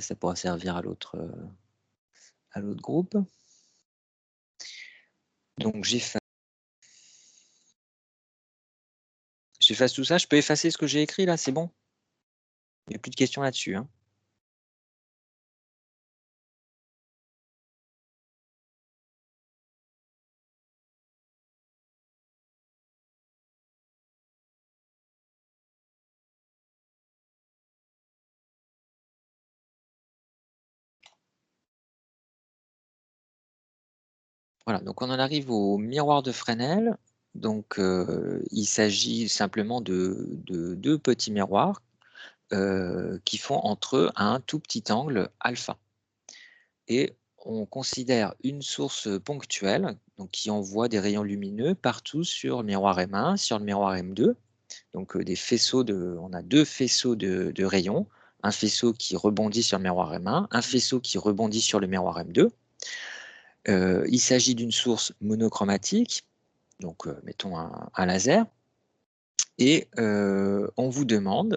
Ça pourra servir à l'autre groupe. Donc j'efface tout ça. Je peux effacer ce que j'ai écrit là, c'est bon? Il n'y a plus de questions là-dessus, hein? Voilà, donc on en arrive au miroir de Fresnel. Donc il s'agit simplement de 2 petits miroirs qui font entre eux un tout petit angle alpha. Et on considère une source ponctuelle, donc qui envoie des rayons lumineux partout sur le miroir M1, sur le miroir M2. Donc on a 2 faisceaux de rayons, un faisceau qui rebondit sur le miroir M1, un faisceau qui rebondit sur le miroir M2. Il s'agit d'une source monochromatique, donc mettons un laser, et on vous demande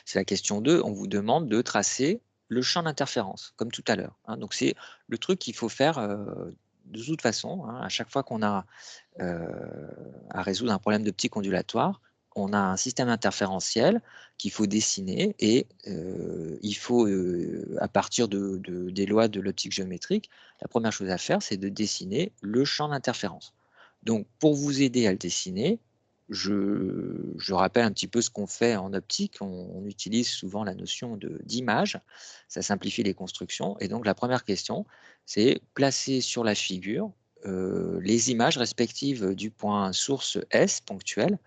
c'est la question 2, on vous demande de tracer le champ d'interférence, comme tout à l'heure, hein. Donc c'est le truc qu'il faut faire de toute façon, hein, à chaque fois qu'on a à résoudre un problème de d'optique ondulatoire, on a un système interférentiel qu'il faut dessiner et il faut, à partir des lois de l'optique géométrique, la première chose à faire, c'est de dessiner le champ d'interférence. Donc, pour vous aider à le dessiner, je rappelle un petit peu ce qu'on fait en optique. On utilise souvent la notion d'image. Ça simplifie les constructions. Et donc, la première question, c'est placer sur la figure les images respectives du point source S ponctuel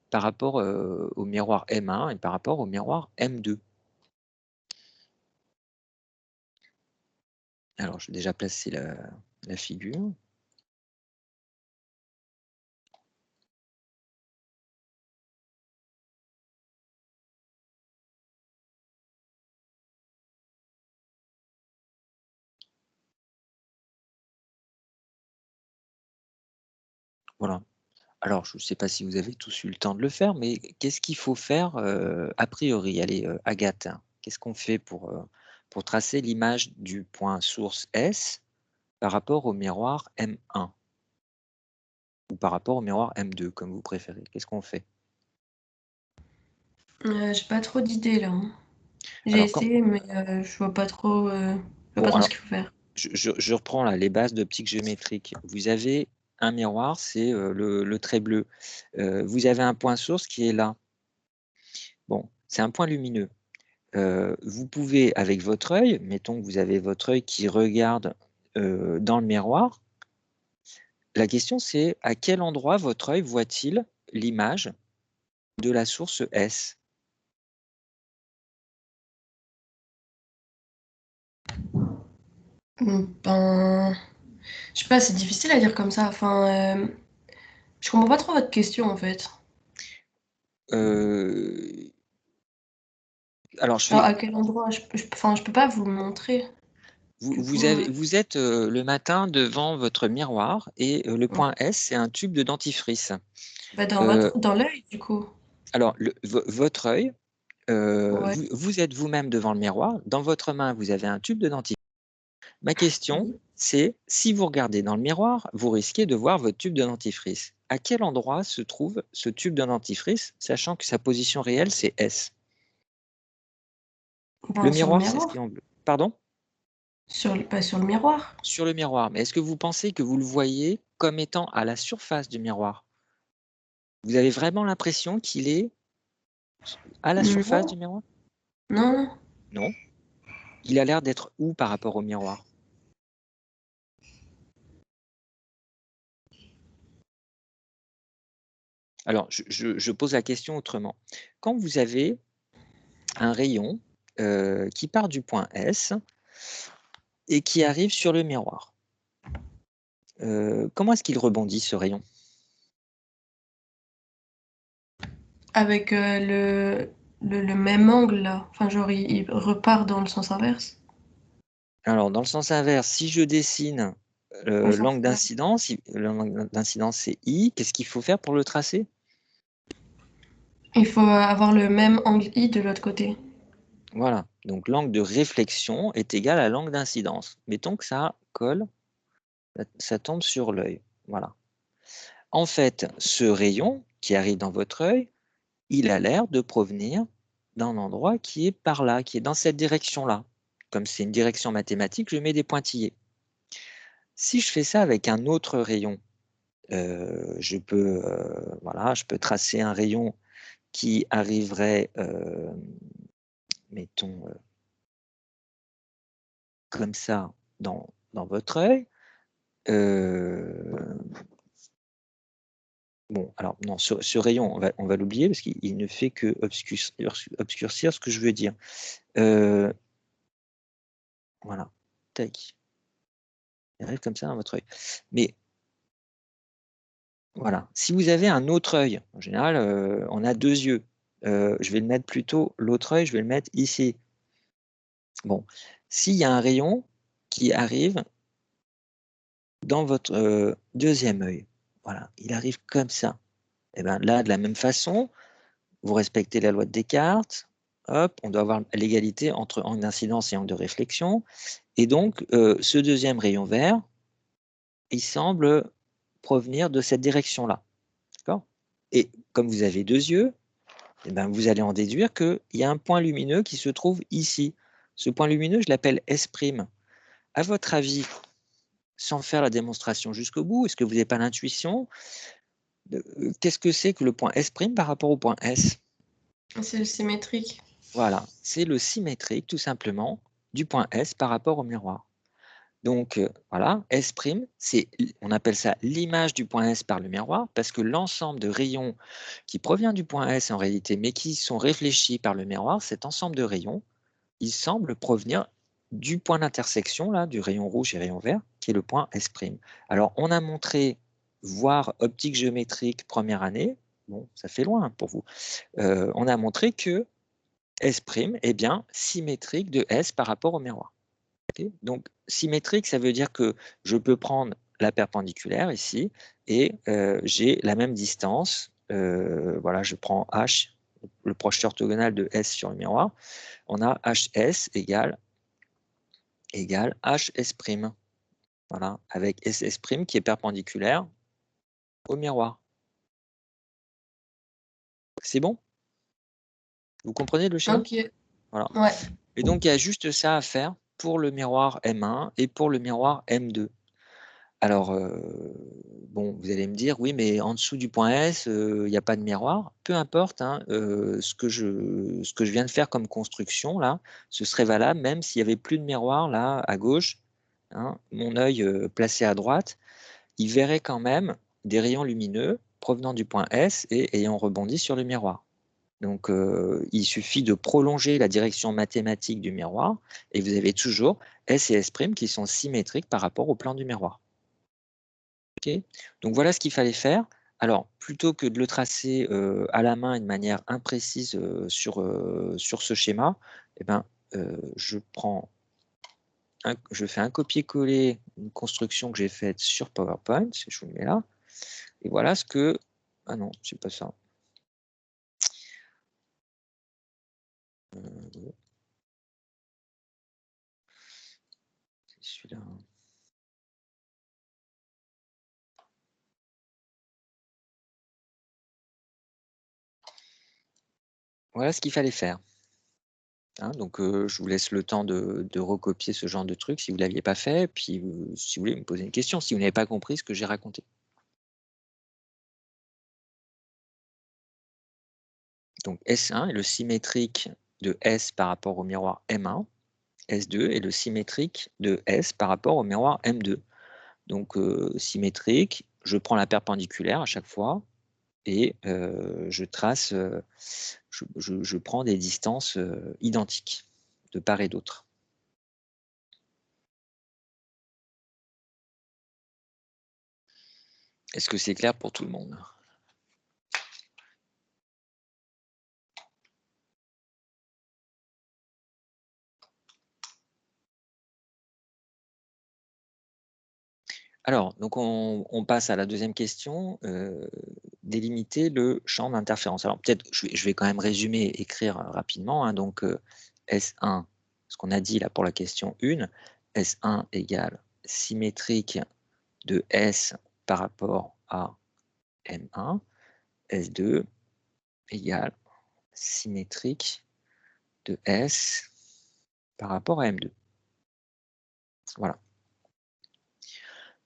par rapport au miroir M1 et par rapport au miroir M2. Alors, je vais déjà placer la figure. Voilà. Alors, je ne sais pas si vous avez tous eu le temps de le faire, mais qu'est-ce qu'il faut faire a priori? Allez, Agathe, qu'est-ce qu'on fait pour tracer l'image du point source S par rapport au miroir M1 ou par rapport au miroir M2, comme vous préférez? Qu'est-ce qu'on fait? J'ai pas trop d'idées là, hein. J'ai Alors, essayé, mais je vois pas trop bon, ce alors, qu'il faut faire. je reprends là les bases d'optique géométrique. Vous avez un miroir, c'est le trait bleu. Vous avez un point source qui est là. Bon, c'est un point lumineux. Vous pouvez, avec votre œil, mettons que vous avez votre œil qui regarde dans le miroir, la question c'est à quel endroit votre œil voit-il l'image de la source S? Ben, je sais pas, c'est difficile à dire comme ça. Enfin, je comprends pas trop votre question en fait. Euh, alors, Genre à quel endroit? Enfin, je peux pas vous le montrer. Du coup, vous êtes le matin devant votre miroir et le ouais. point S, c'est un tube de dentifrice. Bah, Euh, dans l'œil du coup. alors, votre œil, Ouais. vous êtes vous-même devant le miroir. Dans votre main, vous avez un tube de dentifrice. Ma question, Oui. c'est si vous regardez dans le miroir, vous risquez de voir votre tube de dentifrice. À quel endroit se trouve ce tube de dentifrice, sachant que sa position réelle, c'est S? Le Ben, sur le miroir, c'est ce qui est miroir. en bleu. Pardon? Pas sur le miroir. Sur le miroir. Mais est-ce que vous pensez que vous le voyez comme étant à la surface du miroir? Vous avez vraiment l'impression qu'il est à la surface Non, du miroir? non, non. Non. Il a l'air d'être où par rapport au miroir? Alors, je pose la question autrement. Quand vous avez un rayon qui part du point S et qui arrive sur le miroir, comment est-ce qu'il rebondit ce rayon? Avec le même angle là. Enfin, genre, il repart dans le sens inverse. Alors, dans le sens inverse, si je dessine On s'en l'angle fout. d'incidence, l'angle d'incidence c'est I, qu'est-ce qu'il faut faire pour le tracer? Il faut avoir le même angle I de l'autre côté. Voilà, donc l'angle de réflexion est égal à l'angle d'incidence. Mettons que ça colle, ça tombe sur l'œil. Voilà. En fait, ce rayon qui arrive dans votre œil, il a l'air de provenir d'un endroit qui est par là, qui est dans cette direction-là. Comme c'est une direction mathématique, je mets des pointillés. Si je fais ça avec un autre rayon, voilà, je peux tracer un rayon qui arriverait, mettons, comme ça dans votre œil. Bon, alors non, ce rayon, on va l'oublier parce qu'il ne fait que obscurcir ce que je veux dire. Heu, voilà, tac. Il arrive comme ça dans votre œil. Mais voilà, si vous avez un autre œil, en général, on a 2 yeux. Je vais le mettre plutôt l'autre œil, je vais le mettre ici. Bon, s'il y a un rayon qui arrive dans votre, 2e œil, voilà, il arrive comme ça. Et ben, là, de la même façon, vous respectez la loi de Descartes, hop, on doit avoir l'égalité entre angle d'incidence et angle de réflexion et donc ce 2e rayon vert, il semble provenir de cette direction-là, d'accord? Et comme vous avez 2 yeux, et ben, vous allez en déduire qu'il y a un point lumineux qui se trouve ici. Ce point lumineux, je l'appelle S'. À votre avis, sans faire la démonstration jusqu'au bout, est-ce que vous n'avez pas l'intuition de qu'est-ce que c'est que le point S' par rapport au point S? C'est le symétrique. Voilà, c'est le symétrique tout simplement du point S par rapport au miroir. Donc voilà, S', on appelle ça l'image du point S par le miroir parce que l'ensemble de rayons qui provient du point S en réalité, mais qui sont réfléchis par le miroir, cet ensemble de rayons, il semble provenir du point d'intersection là, du rayon rouge et rayon vert, qui est le point S'. Alors on a montré, voire optique géométrique première année, bon ça fait loin hein, pour vous, on a montré que S' est bien symétrique de S par rapport au miroir. Okay, donc symétrique, ça veut dire que je peux prendre la perpendiculaire ici et j'ai la même distance. Voilà, je prends H, le projeté orthogonal de S sur le miroir. On a HS égale HS'. Voilà, avec SS' qui est perpendiculaire au miroir. C'est bon? Vous comprenez le schéma? OK, Voilà. ouais. Et donc il y a juste ça à faire pour le miroir M1 et pour le miroir M2. Alors, bon, vous allez me dire: «Oui, mais en dessous du point S, il y a pas de miroir». Peu importe, hein, ce que je viens de faire comme construction là, ce serait valable même s'il y avait plus de miroir là, à gauche, hein. Mon œil, placé à droite, il verrait quand même des rayons lumineux provenant du point S et ayant rebondi sur le miroir. Donc, il suffit de prolonger la direction mathématique du miroir et vous avez toujours S et S' qui sont symétriques par rapport au plan du miroir. OK. Donc voilà ce qu'il fallait faire. Alors, plutôt que de le tracer, à la main et de manière imprécise, sur ce schéma, et ben, je fais un copier-coller, une construction que j'ai faite sur PowerPoint, je vous le mets là et voilà ce que ah non, c'est pas ça. Heu, c'est celui-là, hein. Voilà ce qu'il fallait faire, hein, donc je vous laisse le temps de recopier ce genre de truc si vous ne l'aviez pas fait, puis, si vous voulez me poser une question, si vous n'avez pas compris ce que j'ai raconté. Donc S1 est le symétrique de S par rapport au miroir M1, S2 est le symétrique de S par rapport au miroir M2. Donc symétrique, je prends la perpendiculaire à chaque fois et je trace, je prends des distances, identiques de part et d'autre. Est-ce que c'est clair pour tout le monde? Alors, donc on passe à la deuxième question, délimiter le champ d'interférence. Alors peut-être je vais quand même résumer et écrire, rapidement, hein, donc S1, ce qu'on a dit là pour la question 1, S1 égale symétrique de S par rapport à M1, S2 égale symétrique de S par rapport à M2. Voilà.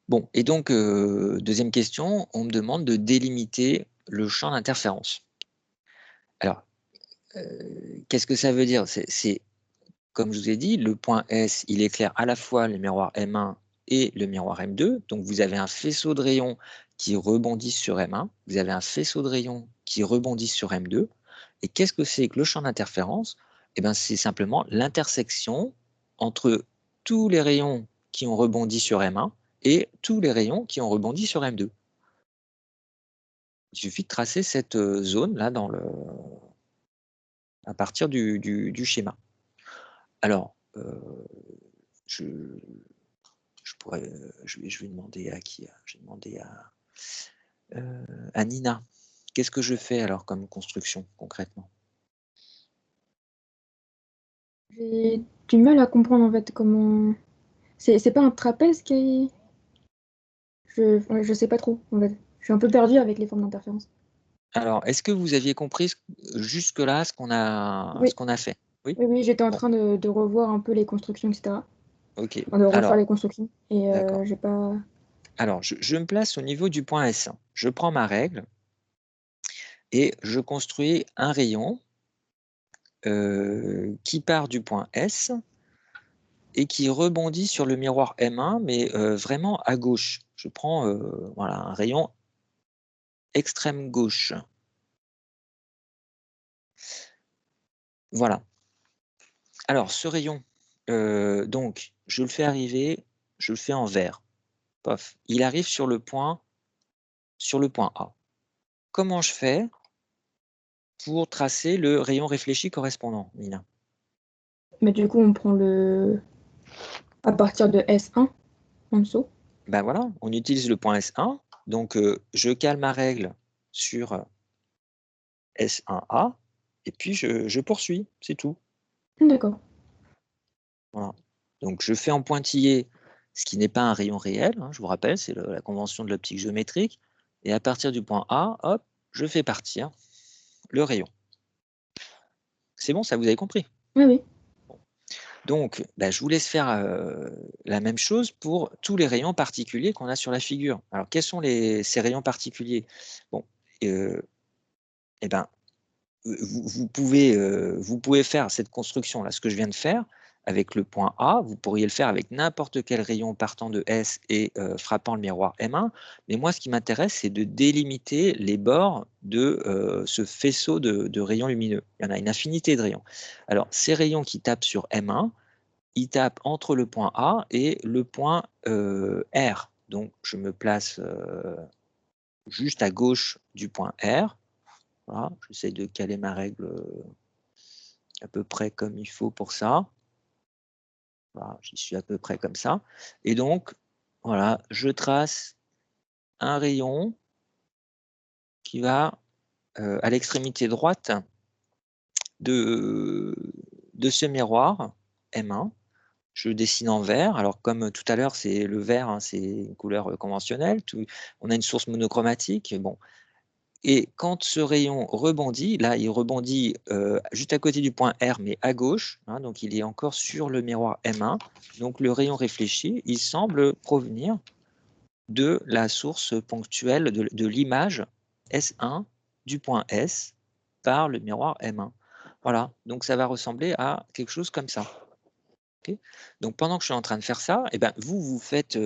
Bon, et donc, deuxième question, on me demande de délimiter le champ d'interférence. Alors, qu'est-ce que ça veut dire? C'est, comme je vous ai dit, le point S, il éclaire à la fois le miroir M1 et le miroir M2. Donc, vous avez un faisceau de rayons qui rebondit sur M1, vous avez un faisceau de rayons qui rebondit sur M2. Et qu'est-ce que c'est que le champ d'interférence? Eh bien, c'est simplement l'intersection entre tous les rayons qui ont rebondi sur M1 et tous les rayons qui ont rebondi sur M2. Il suffit de tracer cette zone-là à partir du schéma. Alors, je pourrais, je vais demander à qui? Je vais demander à Nina. Qu'est-ce que je fais alors comme construction concrètement? J'ai du mal à comprendre en fait comment. C'est pas un trapèze qui. Je sais pas trop en fait. Je suis un peu perdue avec les formes d'interférence. Alors, est-ce que vous aviez compris jusque-là ce qu'on Oui, a fait? Oui? oui, j'étais en Bon, train de revoir un peu les constructions, etc. ok. Enfin, de refaire Alors, les constructions. Et d'accord. j'ai pas. Alors, je me place au niveau du point S1. Je prends ma règle et je construis un rayon qui part du point S et qui rebondit sur le miroir M1, mais vraiment à gauche. Je prends voilà, un rayon extrême gauche. Voilà. Alors, ce rayon, donc, je le fais arriver, je le fais en vert. Pof. Il arrive sur le point A. Comment je fais pour tracer le rayon réfléchi correspondant, Nina? Mais du coup, on prend le. À partir de S1 en dessous. Ben voilà, on utilise le point S1. Donc, je cale ma règle sur S1A et puis je poursuis, c'est tout. D'accord. Voilà. Donc, je fais en pointillé ce qui n'est pas un rayon réel, hein, je vous rappelle, c'est la convention de l'optique géométrique. Et à partir du point A, hop, je fais partir le rayon. C'est bon, ça vous avez compris? Oui, oui. Donc, bah, je vous laisse faire la même chose pour tous les rayons particuliers qu'on a sur la figure. Alors, quels sont ces rayons particuliers? Bon, eh ben, vous pouvez faire cette construction-là, ce que je viens de faire, avec le point A. Vous pourriez le faire avec n'importe quel rayon partant de S et frappant le miroir M1. Mais moi, ce qui m'intéresse, c'est de délimiter les bords de ce faisceau de rayons lumineux. Il y en a une infinité de rayons. Alors, ces rayons qui tapent sur M1, ils tapent entre le point A et le point R. Donc, je me place juste à gauche du point R. Voilà, j'essaie de caler ma règle à peu près comme il faut pour ça. Voilà, j'y suis à peu près comme ça. Et donc, voilà, je trace un rayon qui va à l'extrémité droite de, de ce miroir M1. Je dessine en vert. Alors, comme tout à l'heure, c'est le vert, hein, c'est une couleur conventionnelle. On a une source monochromatique. Bon. Et quand ce rayon rebondit, là, il rebondit juste à côté du point R, mais à gauche. Hein, donc, il est encore sur le miroir M1. Donc, le rayon réfléchi, il semble provenir de la source ponctuelle de l'image S1 du point S par le miroir M1. Voilà, donc ça va ressembler à quelque chose comme ça. Okay. Donc pendant que je suis en train de faire ça, eh ben, vous faites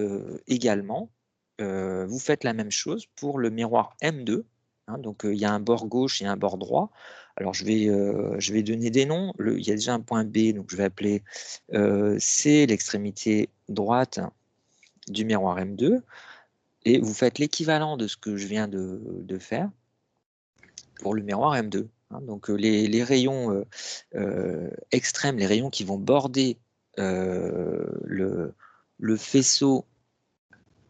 également, vous faites la même chose pour le miroir M2. Hein, donc il y a un bord gauche et un bord droit. Alors je vais donner des noms. Il y a déjà un point B, donc je vais appeler C l'extrémité droite du miroir M2. Et vous faites l'équivalent de ce que je viens de faire pour le miroir M2. Hein. Donc les rayons extrêmes, les rayons qui vont border le faisceau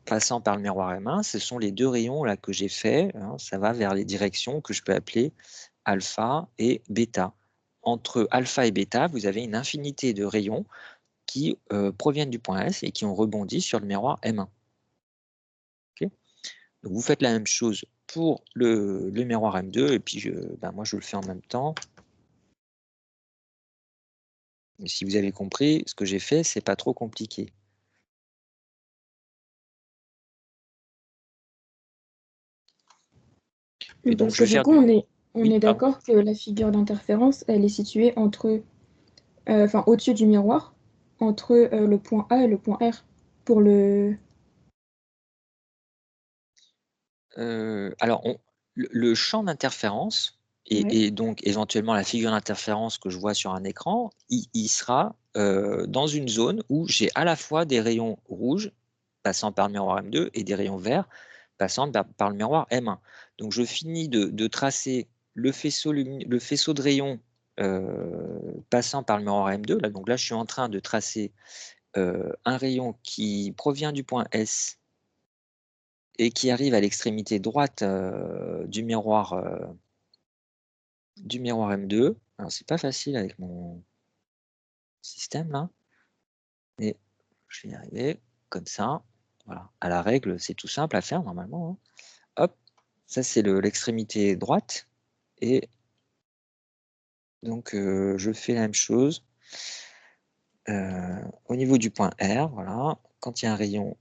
passant par le miroir M1, ce sont les deux rayons là que j'ai fait. Hein. Ça va vers les directions que je peux appeler alpha et bêta. entre alpha et bêta, vous avez une infinité de rayons qui proviennent du point S et qui ont rebondi sur le miroir M1. Okay, donc vous faites la même chose pour le miroir M2, et puis moi je le fais en même temps. Et si vous avez compris, ce que j'ai fait, c'est pas trop compliqué. Et donc, Parce que du coup, on Oui, est pardon. d'accord que la figure d'interférence, elle est située entre, enfin, au-dessus du miroir, entre le point A et le point R, pour le... Alors, le champ d'interférence Ouais. et donc éventuellement la figure d'interférence que je vois sur un écran, il sera dans une zone où j'ai à la fois des rayons rouges passant par le miroir M2 et des rayons verts passant par le miroir M1. Donc je finis de tracer le faisceau de rayons passant par le miroir M2. Là, donc là, je suis en train de tracer un rayon qui provient du point S et qui arrive à l'extrémité droite du miroir M2. Alors c'est pas facile avec mon système là, mais je vais y arriver comme ça. Voilà. À la règle, c'est tout simple à faire normalement, hein. Hop, ça c'est l'extrémité droite, et donc je fais la même chose au niveau du point R. Voilà, quand il y a un rayon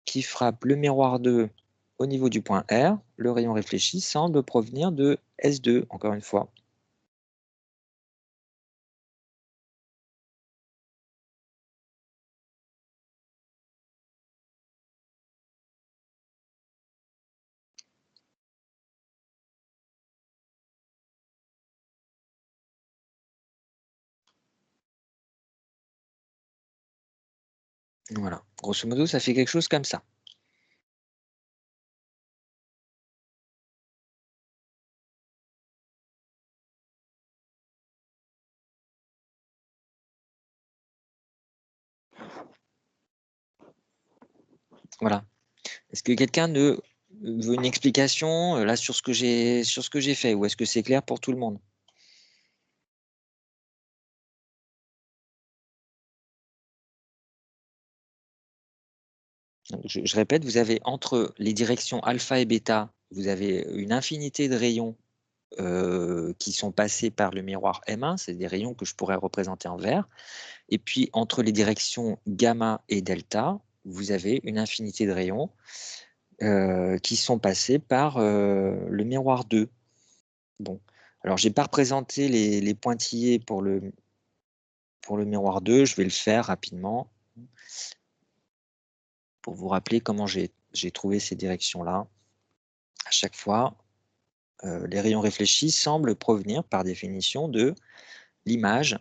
qui frappe le miroir 2 au niveau du point R, le rayon réfléchi semble provenir de S2, encore une fois. Voilà, grosso modo, ça fait quelque chose comme ça. Voilà. Est-ce que quelqu'un veut une explication là sur ce que j'ai fait, ou est-ce que c'est clair pour tout le monde? Donc, je répète, vous avez entre les directions alpha et bêta, vous avez une infinité de rayons qui sont passés par le miroir M1, c'est des rayons que je pourrais représenter en vert. Et puis entre les directions gamma et delta, vous avez une infinité de rayons qui sont passés par le miroir 2. Bon, alors j'ai pas représenté les pointillés pour le miroir 2, je vais le faire rapidement pour vous rappeler comment j'ai trouvé ces directions-là. À chaque fois, les rayons réfléchis semblent provenir par définition de l'image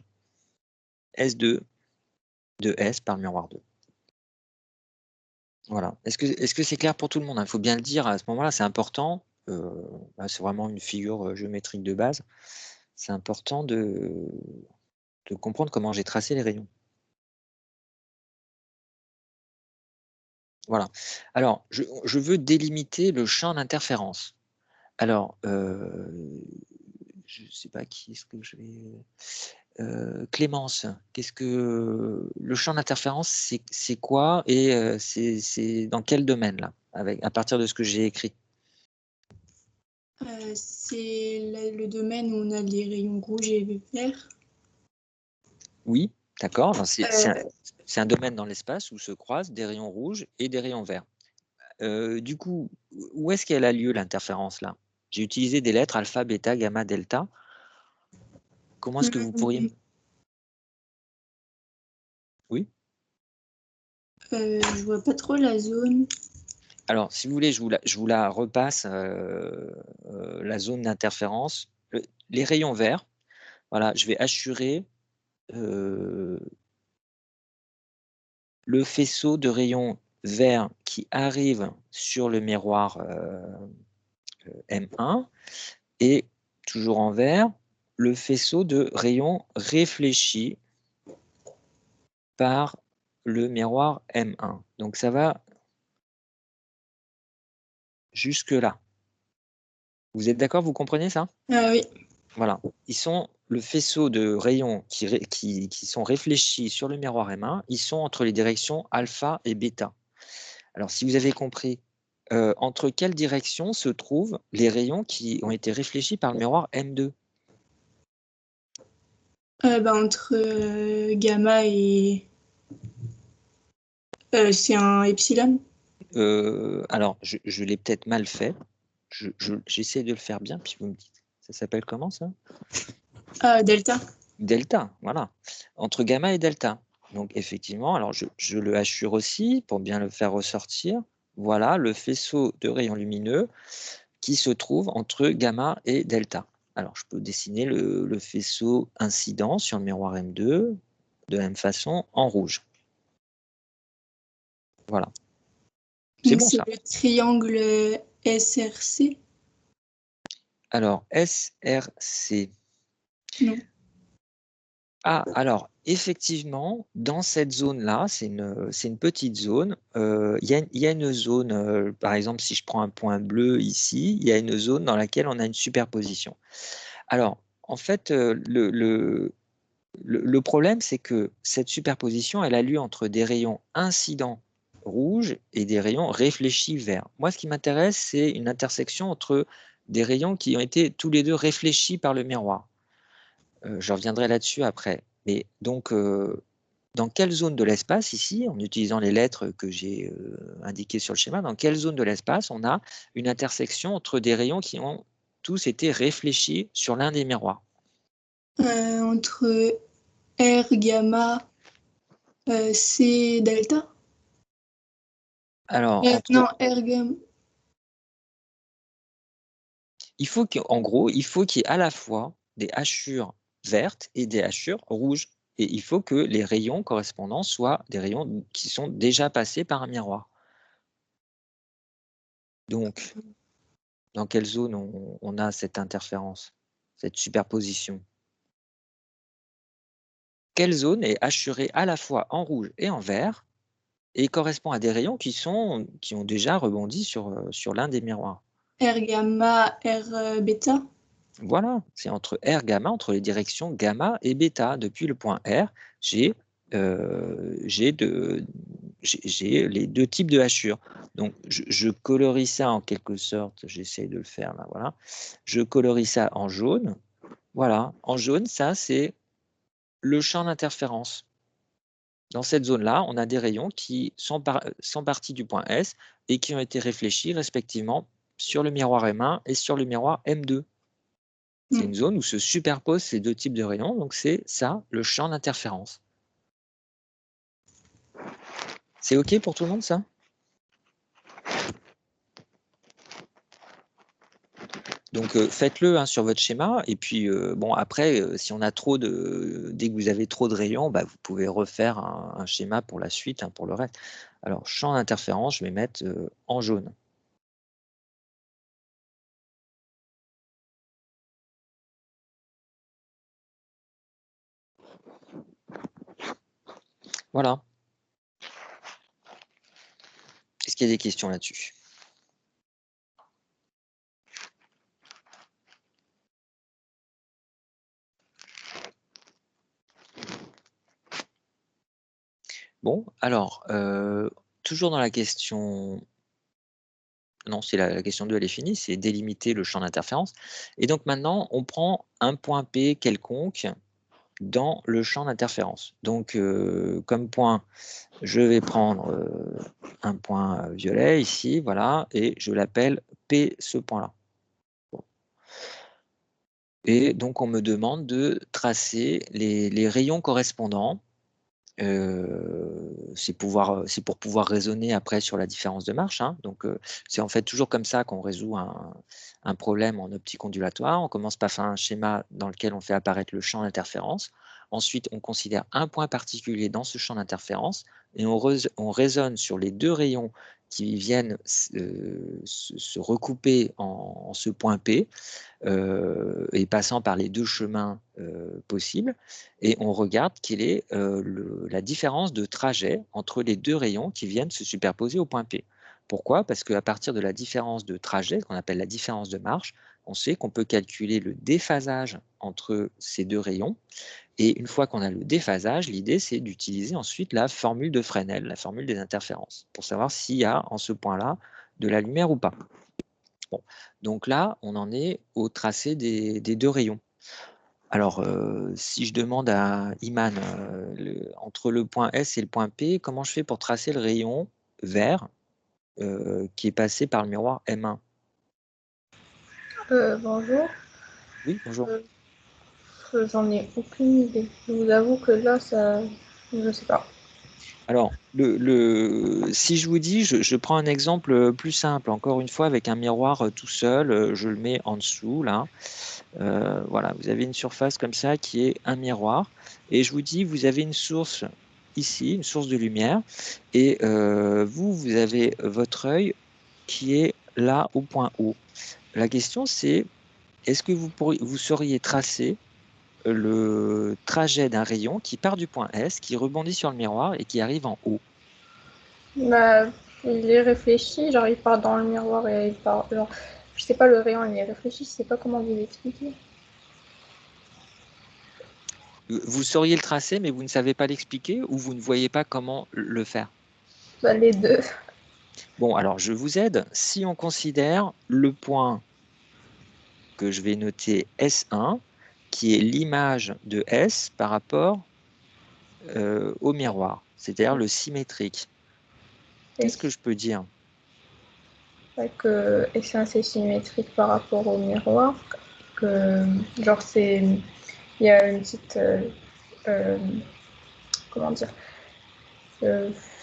S2 de S par le miroir 2. Voilà. Est-ce que c'est clair pour tout le monde, hein? Il faut bien le dire à ce moment-là, c'est important. C'est vraiment une figure géométrique de base. C'est important de comprendre comment j'ai tracé les rayons. Voilà. Alors, je veux délimiter le champ d'interférence. Alors, je ne sais pas qui est-ce que je vais. Clémence, qu'est-ce que le champ d'interférence, c'est quoi, et c'est dans quel domaine là, à partir de ce que j'ai écrit? C'est le domaine où on a les rayons rouges et verts. Oui, d'accord. Euh, C'est un domaine dans l'espace où se croisent des rayons rouges et des rayons verts. Du coup, où est-ce qu'elle a lieu l'interférence là? J'ai utilisé des lettres alpha, bêta, gamma, delta. Comment est-ce que vous pourriez... Oui. Je vois pas trop la zone. Alors, si vous voulez, je vous la repasse, la zone d'interférence. Les rayons verts, voilà, je vais assurer le faisceau de rayons verts qui arrive sur le miroir M1, et toujours en vert, le faisceau de rayons réfléchis par le miroir M1. Donc ça va jusque là. Vous êtes d'accord, vous comprenez ça? Ah oui. Voilà. Ils sont le faisceau de rayons qui sont réfléchis sur le miroir M1, ils sont entre les directions alpha et bêta. Alors, si vous avez compris, entre quelles directions se trouvent les rayons qui ont été réfléchis par le miroir M2? Entre gamma et... c'est un epsilon. Alors, je l'ai peut-être mal fait. J'essaie de le faire bien, puis vous me dites. Ça s'appelle comment, ça? Delta. Delta, voilà. Entre gamma et delta. Donc, effectivement, alors je le hachure aussi pour bien le faire ressortir. Voilà le faisceau de rayons lumineux qui se trouve entre gamma et delta. Alors, je peux dessiner le faisceau incident sur le miroir M2 de la même façon en rouge. Voilà. C'est Donc bon, c'est ça. le triangle SRC. Alors, SRC. Non. Ah, alors, effectivement, dans cette zone-là, c'est une petite zone. Il y a une zone, par exemple, si je prends un point bleu ici, il y a une zone dans laquelle on a une superposition. Alors, en fait, le problème, c'est que cette superposition, elle a lieu entre des rayons incidents rouges et des rayons réfléchis verts. Moi, ce qui m'intéresse, c'est une intersection entre des rayons qui ont été tous les deux réfléchis par le miroir. Je reviendrai là-dessus après. Mais donc, dans quelle zone de l'espace ici, en utilisant les lettres que j'ai indiquées sur le schéma, dans quelle zone de l'espace on a une intersection entre des rayons qui ont tous été réfléchis sur l'un des miroirs? Entre R, gamma, C, delta. Alors, Non, R, gamma. il faut qu'en gros, il faut qu'il y ait à la fois des hachures vertes et des hachures rouges. Et il faut que les rayons correspondants soient des rayons qui sont déjà passés par un miroir. Donc, dans quelle zone on a cette interférence, cette superposition? Quelle zone est hachurée à la fois en rouge et en vert et correspond à des rayons qui ont déjà rebondi sur l'un des miroirs? R, gamma, R, bêta. Voilà, c'est entre R gamma, entre les directions gamma et bêta. Depuis le point R, j'ai les deux types de hachures. Donc, je colorie ça en quelque sorte, j'essaie de le faire là, voilà. Je colorie ça en jaune. Voilà, en jaune, ça, c'est le champ d'interférence. Dans cette zone-là, on a des rayons qui sont partis du point S et qui ont été réfléchis respectivement sur le miroir M1 et sur le miroir M2. C'est une zone où se superposent ces deux types de rayons, donc c'est ça, le champ d'interférence. C'est OK pour tout le monde, ça? Donc faites-le sur votre schéma, et puis bon, après, si on a dès que vous avez trop de rayons, bah, vous pouvez refaire un schéma pour la suite, pour le reste. Alors, champ d'interférence, je vais mettre en jaune. Voilà. Est-ce qu'il y a des questions là-dessus? Bon, alors, toujours dans la question... Non, c'est la question 2, elle est finie, c'est délimiter le champ d'interférence. Et donc maintenant, on prend un point P quelconque dans le champ d'interférence. Donc, comme point, je vais prendre un point violet ici, voilà, et je l'appelle P, ce point-là. Bon. Et donc, on me demande de tracer les rayons correspondants. C'est pour pouvoir raisonner après sur la différence de marche, hein. Donc, c'est en fait toujours comme ça qu'on résout un problème en optique ondulatoire. On commence par faire un schéma dans lequel on fait apparaître le champ d'interférence. Ensuite, on considère un point particulier dans ce champ d'interférence et on raisonne sur les deux rayons qui viennent se recouper en ce point P, et passant par les deux chemins possibles, et on regarde quelle est la différence de trajet entre les deux rayons qui viennent se superposer au point P. Pourquoi? Parce qu'à partir de la différence de trajet, qu'on appelle la différence de marche, on sait qu'on peut calculer le déphasage entre ces deux rayons. Et une fois qu'on a le déphasage, l'idée, c'est d'utiliser ensuite la formule de Fresnel, la formule des interférences, pour savoir s'il y a en ce point-là de la lumière ou pas. Bon. Donc là, on en est au tracé des deux rayons. Alors, si je demande à Iman, entre le point S et le point P, comment je fais pour tracer le rayon vert qui est passé par le miroir M1? Bonjour. Oui, bonjour. J'en ai aucune idée. Je vous avoue que là, ça, je sais pas. Alors, si je vous dis, je prends un exemple plus simple, encore une fois, avec un miroir tout seul, je le mets en dessous, là. Voilà, vous avez une surface comme ça qui est un miroir. Et je vous dis, vous avez une source ici, une source de lumière. Et vous avez votre œil qui est là au point O. La question, c'est, est-ce que vous sauriez tracer le trajet d'un rayon qui part du point S, qui rebondit sur le miroir et qui arrive en haut? Bah, il est réfléchi, genre il part dans le miroir et il part. Genre, je sais pas, le rayon il est réfléchi, je sais pas comment vous l'expliquer. Vous sauriez le tracer, mais vous ne savez pas l'expliquer ou vous ne voyez pas comment le faire? Bah, les deux. Bon, alors je vous aide. Si on considère le point que je vais noter S1, qui est l'image de S par rapport au miroir, c'est-à-dire le symétrique. Qu'est-ce que je peux dire? Que S1 c'est symétrique par rapport au miroir. Que, genre, c'est. Il y a une petite. Comment dire?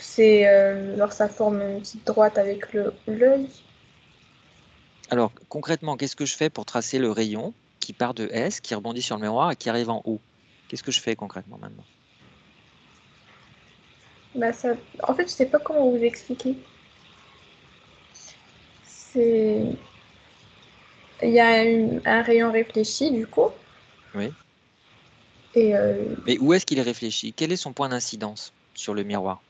C'est. Genre, ça forme une petite droite avec l'œil. Alors concrètement, qu'est-ce que je fais pour tracer le rayon qui part de S, qui rebondit sur le miroir et qui arrive en haut? Qu'est-ce que je fais concrètement maintenant? Bah, ça... En fait, je sais pas comment vous expliquer. C'est... Il y a un rayon réfléchi, du coup. Oui. Et Mais où est-ce qu'il est réfléchi? Quel est son point d'incidence sur le miroir?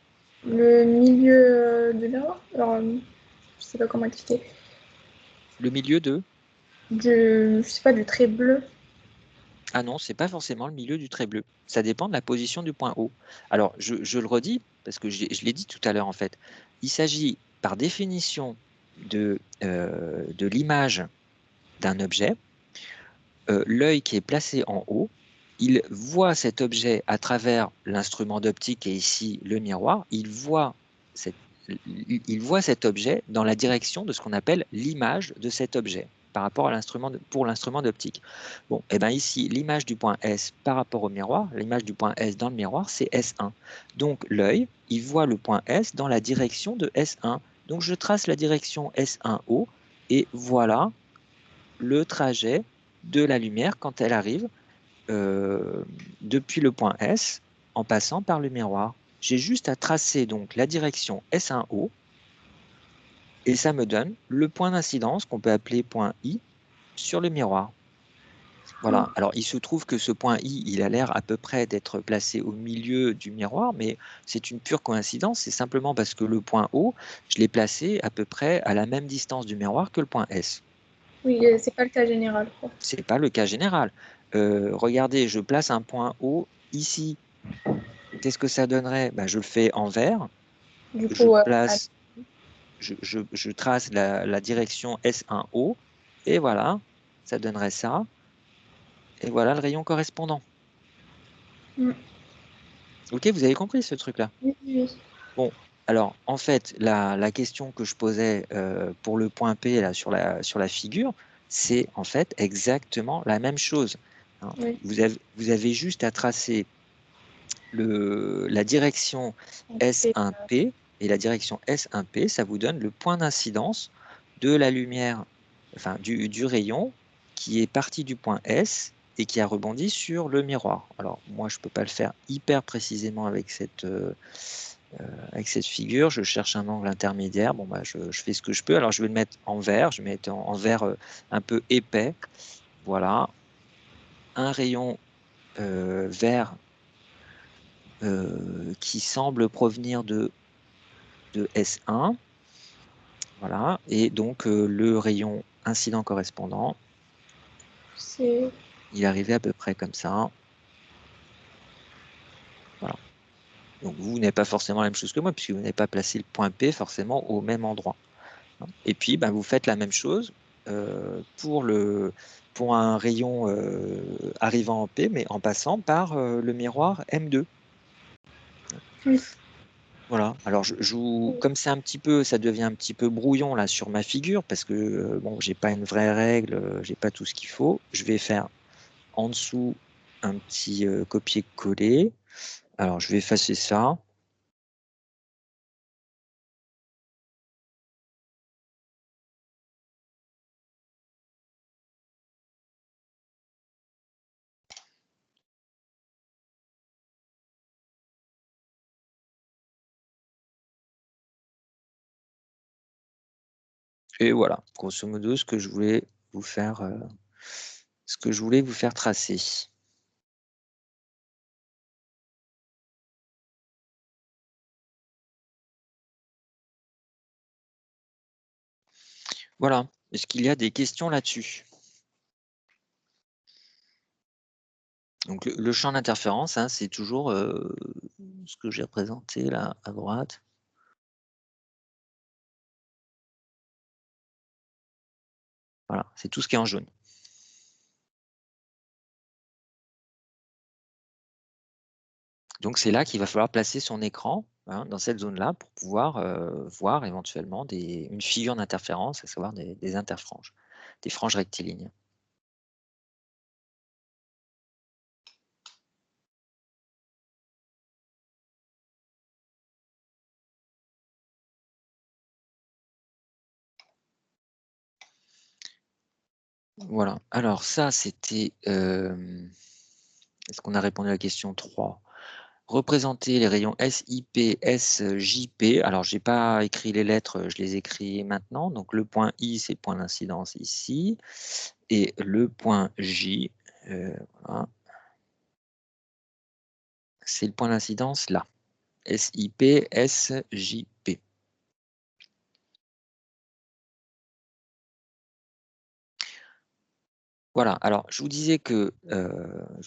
le milieu de miroir, alors, je sais pas comment expliquer. Le milieu de? Je sais pas, du trait bleu. Ah non, c'est pas forcément le milieu du trait bleu. Ça dépend de la position du point O. Alors, je le redis, parce que je l'ai dit tout à l'heure en fait. Il s'agit par définition de l'image d'un objet. L'œil qui est placé en haut, il voit cet objet à travers l'instrument d'optique et ici le miroir. Cette, il voit cet objet dans la direction de ce qu'on appelle l'image de cet objet par rapport à pour l'instrument d'optique. Bon, et bien ici, l'image du point S par rapport au miroir, l'image du point S dans le miroir, c'est S1. Donc l'œil, il voit le point S dans la direction de S1. Donc je trace la direction S1O et voilà le trajet de la lumière quand elle arrive depuis le point S en passant par le miroir. J'ai juste à tracer donc la direction S1O et ça me donne le point d'incidence qu'on peut appeler point I sur le miroir. Voilà. Alors, il se trouve que ce point I, il a l'air à peu près d'être placé au milieu du miroir, mais c'est une pure coïncidence. C'est simplement parce que le point O, je l'ai placé à peu près à la même distance du miroir que le point S. Oui, c'est pas le cas général, quoi. Ce n'est pas le cas général. Regardez, je place un point O ici. Qu'est-ce que ça donnerait? Ben, je le fais en vert. Du Je coup, place, je trace la direction S1O. Et voilà, ça donnerait ça. Et voilà le rayon correspondant. Mm. Ok, vous avez compris ce truc-là? Oui, oui. Bon, alors en fait, la question que je posais pour le point P là, sur la figure, c'est en fait exactement la même chose. Hein. Oui. Vous avez juste à tracer la direction S1P et la direction S1P, ça vous donne le point d'incidence de la lumière, enfin du rayon qui est parti du point S et qui a rebondi sur le miroir. Alors moi, je ne peux pas le faire hyper précisément avec cette figure. Je cherche un angle intermédiaire. Bon, bah, je fais ce que je peux. Alors je vais le mettre en vert. Je vais mettre en vert un peu épais. Voilà. Un rayon vert qui semble provenir de S1. Voilà. Et donc le rayon incident correspondant, C'est... Il est arrivé à peu près comme ça. Voilà. Donc vous n'avez pas forcément la même chose que moi, puisque vous n'avez pas placé le point P forcément au même endroit. Et puis, vous faites la même chose pour un rayon arrivant en P, mais en passant par le miroir M2. Oui. Voilà. Alors, comme c'est un petit peu, ça devient un petit peu brouillon là sur ma figure, parce que bon, j'ai pas une vraie règle, j'ai pas tout ce qu'il faut. Je vais faire en dessous un petit copier-coller. Alors, je vais effacer ça. Et voilà, grosso modo, ce que je voulais vous faire, tracer. Voilà. Est-ce qu'il y a des questions là-dessus? Donc le champ d'interférence, hein, c'est toujours ce que j'ai représenté là à droite. Voilà, c'est tout ce qui est en jaune. Donc c'est là qu'il va falloir placer son écran, hein, dans cette zone-là, pour pouvoir voir éventuellement une figure d'interférence, à savoir des interfranges, des franges rectilignes. Voilà, alors ça c'était... Est-ce qu'on a répondu à la question 3? Représenter les rayons SIP, SJP. Alors, je n'ai pas écrit les lettres, je les écris maintenant. Donc, le point I, c'est le point d'incidence ici. Et le point J, voilà, c'est le point d'incidence là. SIP, SJP. Voilà, alors je vous disais je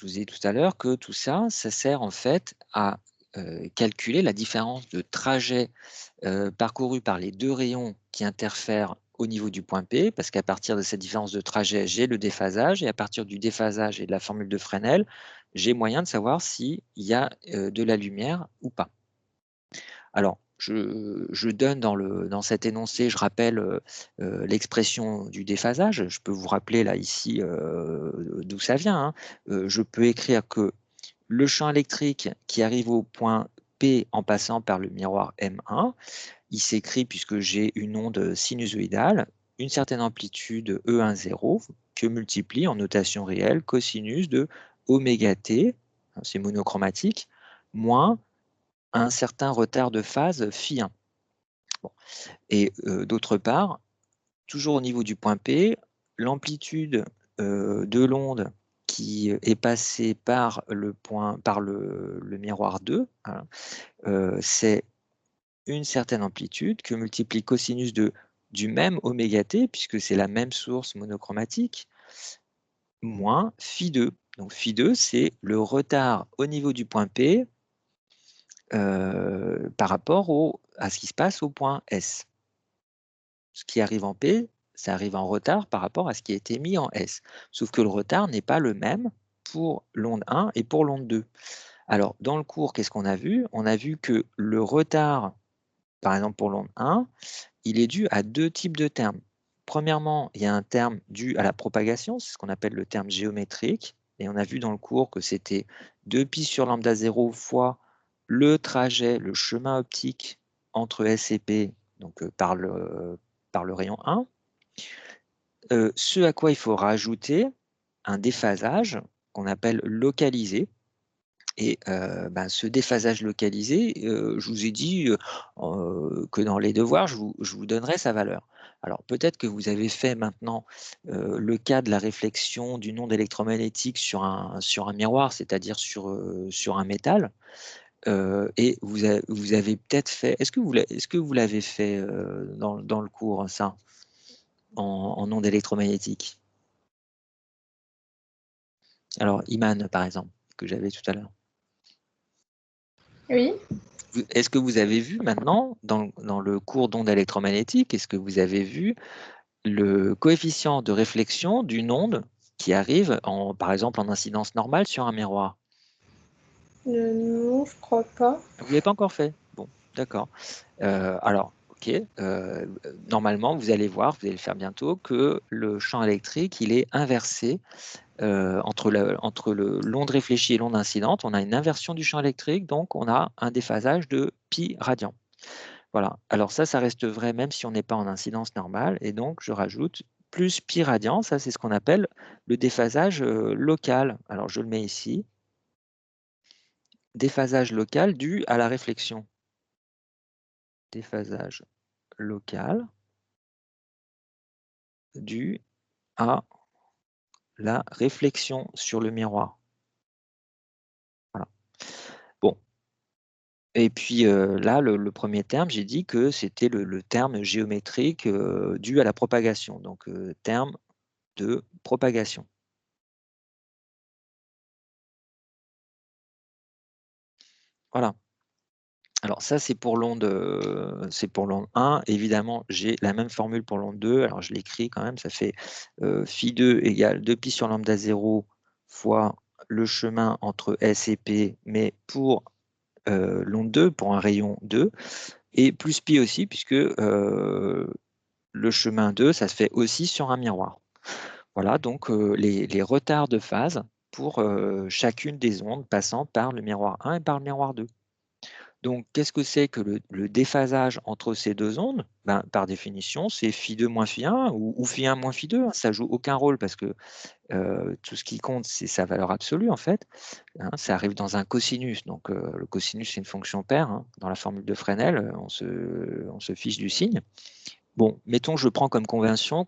vous ai dit tout à l'heure que tout ça, ça sert en fait à calculer la différence de trajet parcouru par les deux rayons qui interfèrent au niveau du point P, parce qu'à partir de cette différence de trajet, j'ai le déphasage, et à partir du déphasage et de la formule de Fresnel, j'ai moyen de savoir s'il y a de la lumière ou pas. Alors, je donne dans cet énoncé, je rappelle l'expression du déphasage. Je peux vous rappeler là ici d'où ça vient, hein. Je peux écrire que le champ électrique qui arrive au point P en passant par le miroir M1, il s'écrit, puisque j'ai une onde sinusoïdale, une certaine amplitude E10 que multiplie en notation réelle cosinus de oméga t, c'est monochromatique, moins un certain retard de phase phi1. Bon. Et d'autre part, toujours au niveau du point P, l'amplitude de l'onde qui est passée par le miroir 2, hein, c'est une certaine amplitude que multiplie cosinus du même oméga t, puisque c'est la même source monochromatique, moins phi2. Donc phi2, c'est le retard au niveau du point P par rapport à ce qui se passe au point S. Ce qui arrive en P, ça arrive en retard par rapport à ce qui a été mis en S. Sauf que le retard n'est pas le même pour l'onde 1 et pour l'onde 2. Alors, dans le cours, qu'est-ce qu'on a vu? On a vu que le retard, par exemple pour l'onde 1, il est dû à deux types de termes. Premièrement, il y a un terme dû à la propagation, c'est ce qu'on appelle le terme géométrique. Et on a vu dans le cours que c'était 2π sur lambda 0 fois le trajet, le chemin optique entre S et P, donc par le rayon 1. Ce à quoi il faut rajouter un déphasage qu'on appelle localisé. Et ce déphasage localisé, je vous ai dit que dans les devoirs, je vous donnerai sa valeur. Alors peut-être que vous avez fait maintenant le cas de la réflexion d'une onde électromagnétique sur un miroir, c'est-à-dire sur un métal, et vous avez peut-être fait... Est-ce que vous l'avez fait dans le cours, ça, en onde électromagnétique? Alors, Iman, par exemple, que j'avais tout à l'heure. Oui. Est-ce que vous avez vu maintenant, dans le cours d'onde électromagnétique, est-ce que vous avez vu le coefficient de réflexion d'une onde qui arrive, par exemple, en incidence normale sur un miroir? Non, je crois pas. Vous ne l'avez pas encore fait? Bon, d'accord. Alors, ok. Normalement, vous allez voir, vous allez le faire bientôt, que le champ électrique, il est inversé entre l'onde réfléchie et l'onde incidente. On a une inversion du champ électrique, donc on a un déphasage de pi radian. Voilà. Alors ça reste vrai même si on n'est pas en incidence normale. Et donc, je rajoute plus pi radian. Ça, c'est ce qu'on appelle le déphasage local. Alors, je le mets ici. Déphasage local dû à la réflexion. Déphasage local dû à la réflexion sur le miroir. Voilà. Bon. Et puis là, le premier terme, j'ai dit que c'était le terme géométrique dû à la propagation. Donc, terme de propagation. Voilà. Alors ça, c'est pour l'onde 1. Évidemment, j'ai la même formule pour l'onde 2. Alors je l'écris quand même, ça fait phi2 égale 2pi sur lambda 0 fois le chemin entre S et P, mais pour l'onde 2, pour un rayon 2, et plus pi aussi, puisque le chemin 2, ça se fait aussi sur un miroir. Voilà, donc les retards de phase pour chacune des ondes passant par le miroir 1 et par le miroir 2. Donc, qu'est-ce que c'est que le déphasage entre ces deux ondes? Ben, par définition, c'est phi2 moins phi1 ou phi1 moins phi2. Hein, ça joue aucun rôle parce que tout ce qui compte, c'est sa valeur absolue en fait. Hein, ça arrive dans un cosinus. Donc, le cosinus, c'est une fonction paire. Hein. Dans la formule de Fresnel, on se fiche du signe. Bon, mettons que je prends comme convention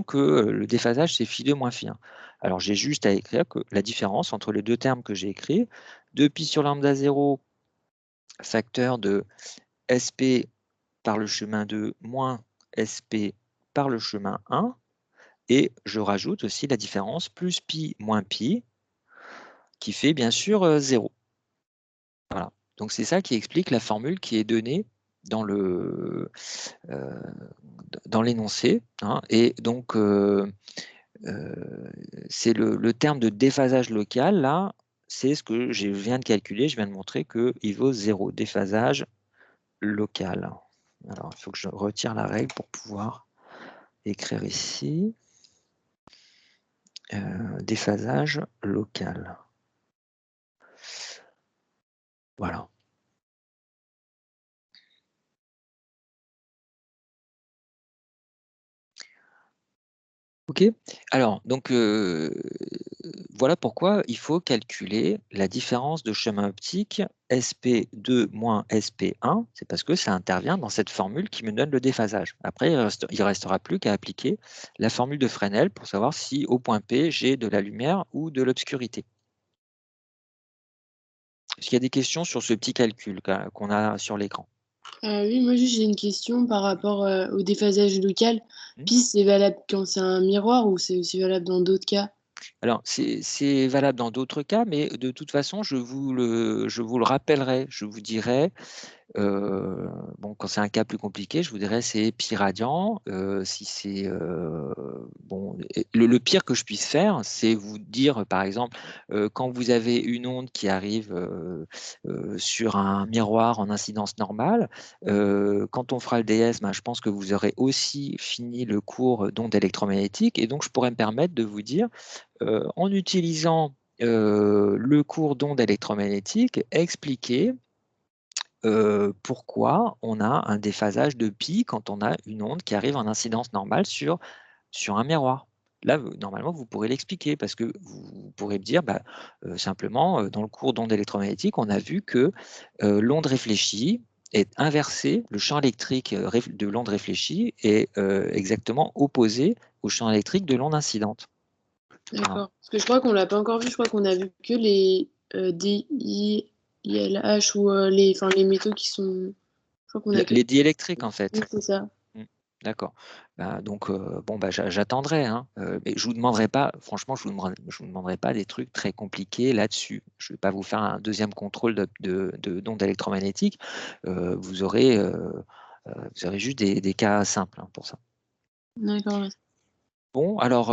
que le déphasage, c'est phi2 moins phi1. Alors, j'ai juste à écrire que la différence entre les deux termes que j'ai écrits, 2pi sur lambda 0 facteur de SP par le chemin 2 moins SP par le chemin 1. Et je rajoute aussi la différence plus pi moins pi, qui fait bien sûr 0. Voilà. Donc c'est ça qui explique la formule qui est donnée dans l'énoncé. Hein. Et donc, c'est le terme de déphasage local, là, c'est ce que je viens de calculer. Je viens de montrer qu'il vaut 0, déphasage local. Alors, il faut que je retire la règle pour pouvoir écrire ici. Déphasage local. Voilà. OK. Alors, donc, voilà pourquoi il faut calculer la différence de chemin optique SP2 moins SP1. C'est parce que ça intervient dans cette formule qui me donne le déphasage. Après, il ne restera plus qu'à appliquer la formule de Fresnel pour savoir si au point P, j'ai de la lumière ou de l'obscurité. Est-ce qu'il y a des questions sur ce petit calcul qu'on a sur l'écran? Oui, moi juste j'ai une question par rapport au déphasage local. Mmh. Puis c'est valable quand c'est un miroir ou c'est aussi valable dans d'autres cas? Alors, c'est valable dans d'autres cas, mais de toute façon, je vous le rappellerai. Je vous dirai, bon, quand c'est un cas plus compliqué, je vous dirais c'est pi radian. Si c'est bon, le pire que je puisse faire, c'est vous dire, par exemple, quand vous avez une onde qui arrive sur un miroir en incidence normale, quand on fera le DS, ben, je pense que vous aurez aussi fini le cours d'ondes électromagnétiques, et donc je pourrais me permettre de vous dire, en utilisant le cours d'ondes électromagnétiques, expliquer pourquoi on a un déphasage de pi quand on a une onde qui arrive en incidence normale sur un miroir. Là, normalement, vous pourrez l'expliquer parce que vous pourrez me dire, bah, simplement, dans le cours d'ondes électromagnétiques, on a vu que l'onde réfléchie est inversée, le champ électrique de l'onde réfléchie est exactement opposé au champ électrique de l'onde incidente. Voilà. D'accord. Parce que je crois qu'on l'a pas encore vu, je crois qu'on a vu que les DILH ou les métaux qui sont. Je crois qu'on a que. Les diélectriques, en fait. Oui, c'est ça. Mm. D'accord. Donc, bon, j'attendrai, hein, mais je vous demanderai pas, franchement, je vous demanderai pas des trucs très compliqués là-dessus. Je vais pas vous faire un deuxième contrôle d'ondes électromagnétiques. Vous aurez juste des cas simples, hein, pour ça. D'accord. Bon, alors,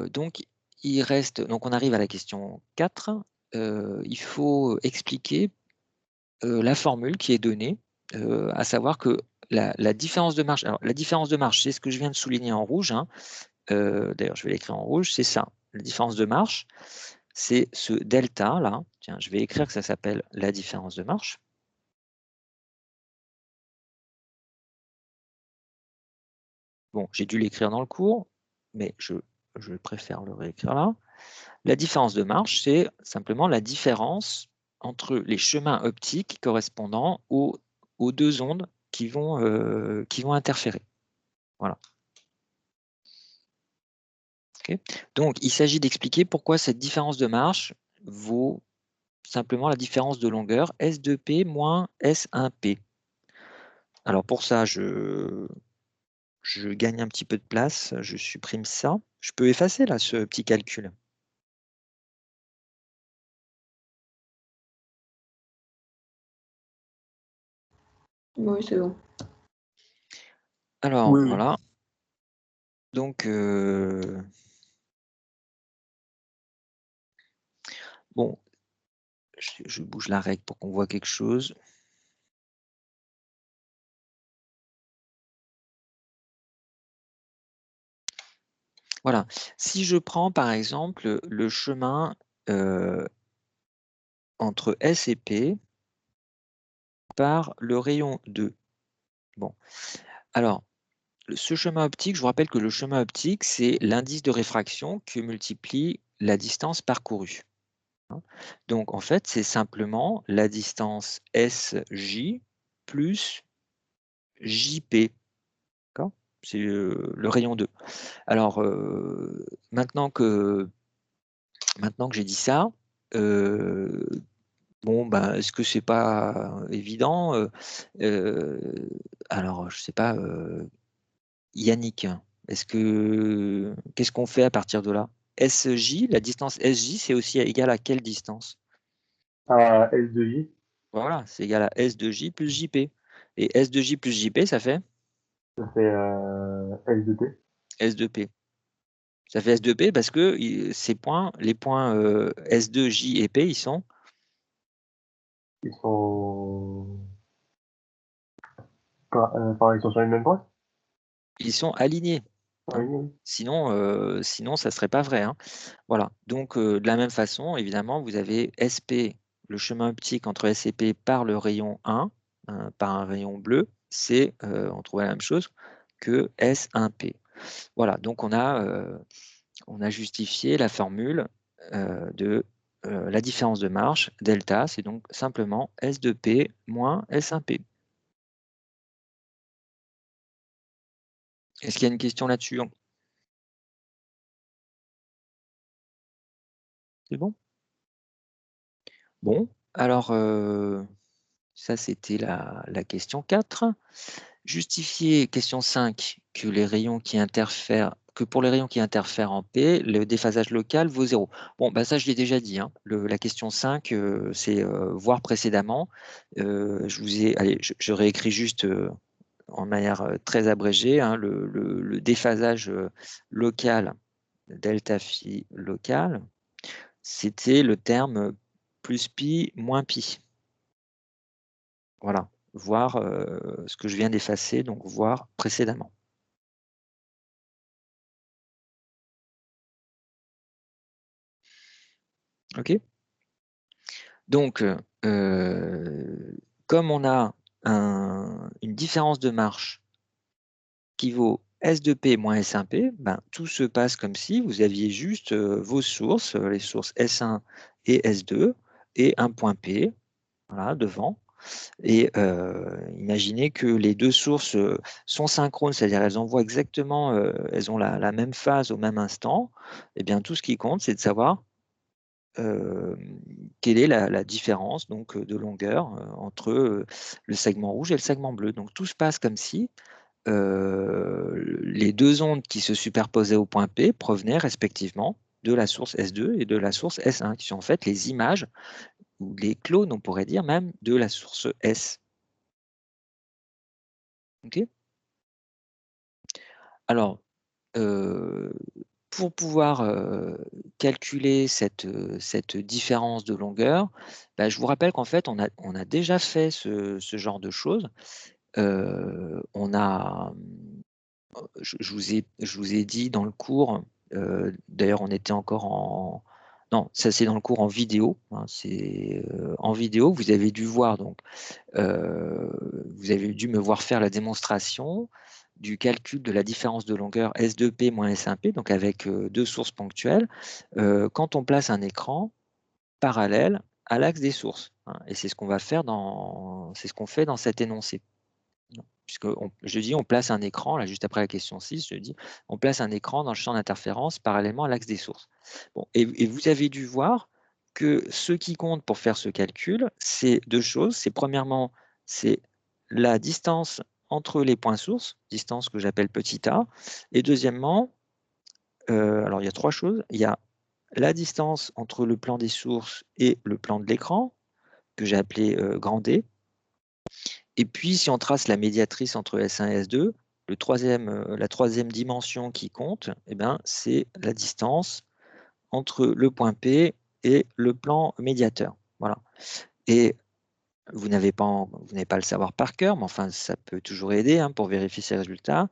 donc, donc on arrive à la question 4. Il faut expliquer la formule qui est donnée, à savoir que la différence de marche, alors la différence de marche, c'est ce que je viens de souligner en rouge, hein. D'ailleurs, je vais l'écrire en rouge, c'est ça. La différence de marche, c'est ce delta là. Tiens, je vais écrire que ça s'appelle la différence de marche. Bon, j'ai dû l'écrire dans le cours, mais je préfère le réécrire là. La différence de marche, c'est simplement la différence entre les chemins optiques correspondant aux deux ondes qui vont interférer. Voilà. Okay. Donc, il s'agit d'expliquer pourquoi cette différence de marche vaut simplement la différence de longueur S2P moins S1P. Alors pour ça, je gagne un petit peu de place, je supprime ça. Je peux effacer là ce petit calcul. Oui, c'est bon. Alors Oui, oui. voilà. Donc bon, je bouge la règle pour qu'on voit quelque chose. Voilà. Si je prends par exemple le chemin entre S et P par le rayon 2. Bon, alors ce chemin optique, je vous rappelle que le chemin optique, c'est l'indice de réfraction que multiplie la distance parcourue. Donc, en fait, c'est simplement la distance SJ plus JP. C'est le rayon 2. Alors, maintenant que j'ai dit ça, bon, est-ce que c'est pas évident? Alors, je sais pas, Yannick, qu'est-ce qu'on fait à partir de là? SJ, la distance SJ, c'est aussi égal à quelle distance? À S2I, Voilà, c'est égal à S de J plus JP. Et S de J plus JP, ça fait ça fait S2P. S de P. Ça fait S de P parce que les points S2, J et P, ils sont Ils sont... ils sont sur les mêmes points? alignés. Oui, Hein. oui. Sinon, ça ne serait pas vrai. Hein. Voilà. Donc, de la même façon, évidemment, vous avez SP, le chemin optique entre S et P par le rayon 1, par un rayon bleu, c'est, on trouve la même chose que S1P. Voilà, donc on a justifié la formule de la différence de marche, delta, c'est donc simplement S de P moins S1P. Est-ce qu'il y a une question là-dessus? C'est bon? Bon, alors ça c'était la question 4. Justifier, question 5, que pour les rayons qui interfèrent en P, le déphasage local vaut 0. Bon, ça je l'ai déjà dit. Hein. La question 5, c'est voir précédemment. Je réécris juste en manière très abrégée, hein, le déphasage local, delta phi local, c'était le terme plus pi moins pi. Voilà, voir ce que je viens d'effacer, donc voir précédemment. OK? Donc, comme on a une différence de marche qui vaut S de P moins S1P, tout se passe comme si vous aviez juste vos sources, les sources S1 et S2, et un point P, voilà, devant. Et imaginez que les deux sources sont synchrones, c'est-à-dire elles envoient exactement, elles ont la même phase au même instant. Et bien, tout ce qui compte, c'est de savoir quelle est la différence donc, de longueur entre le segment rouge et le segment bleu. Donc tout se passe comme si les deux ondes qui se superposaient au point P provenaient respectivement de la source S2 et de la source S1, qui sont en fait les images, ou les clones, on pourrait dire même, de la source S. Ok. Alors, pour pouvoir calculer cette différence de longueur, bah, je vous rappelle qu'en fait, on a déjà fait ce genre de choses. On a, je vous ai dit dans le cours, d'ailleurs on était encore en... Non, ça c'est dans le cours en vidéo. Hein, c'est en vidéo, vous avez dû voir, donc, vous avez dû me voir faire la démonstration du calcul de la différence de longueur S2P moins S1P, donc avec deux sources ponctuelles, quand on place un écran parallèle à l'axe des sources. Hein, et c'est ce qu'on va faire c'est ce qu'on fait dans cet énoncé. Puisque je dis on place un écran, là juste après la question 6, je dis on place un écran dans le champ d'interférence parallèlement à l'axe des sources. Bon, et vous avez dû voir que ce qui compte pour faire ce calcul, c'est deux choses. C'est premièrement, c'est la distance entre les points sources, distance que j'appelle petit a, et deuxièmement, alors il y a trois choses. Il y a la distance entre le plan des sources et le plan de l'écran, que j'ai appelé grand D. Et puis, si on trace la médiatrice entre S1 et S2, la troisième dimension qui compte, eh ben, c'est la distance entre le point P et le plan médiateur. Voilà. Et vous n'avez pas à le savoir par cœur, mais enfin, ça peut toujours aider hein, pour vérifier ces résultats.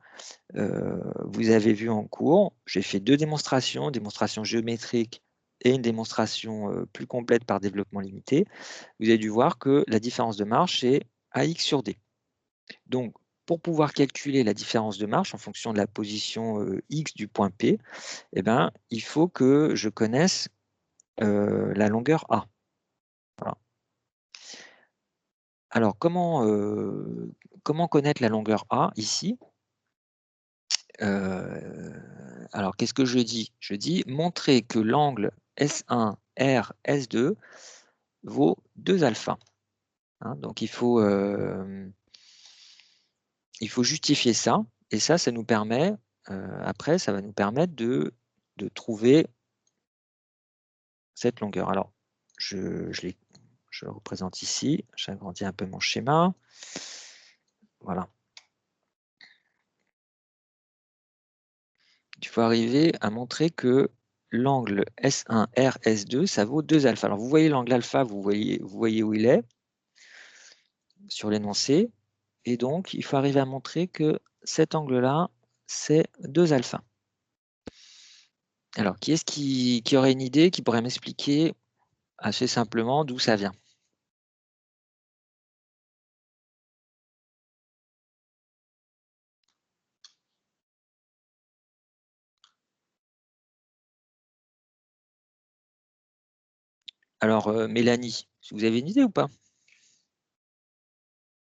Vous avez vu en cours, j'ai fait deux démonstrations, une démonstration géométrique et une démonstration plus complète par développement limité. Vous avez dû voir que la différence de marche, c'est AX sur D. Donc, pour pouvoir calculer la différence de marche en fonction de la position X du point P, eh ben, il faut que je connaisse la longueur A. Voilà. Alors, comment connaître la longueur A ici? Alors, qu'est-ce que je dis? Je dis montrer que l'angle S1, R, S2 vaut 2 alpha. Hein, donc, il faut justifier ça. Et ça nous permet, après, ça va nous permettre de trouver cette longueur. Alors, je le représente ici. J'agrandis un peu mon schéma. Voilà. Il faut arriver à montrer que l'angle S1, R, S2, ça vaut 2 alpha. Alors, vous voyez l'angle alpha, vous voyez où il est sur l'énoncé. Et donc, il faut arriver à montrer que cet angle-là, c'est 2 alpha. Alors, qui est-ce qui aurait une idée, qui pourrait m'expliquer assez simplement d'où ça vient? Alors, Mélanie, vous avez une idée ou pas?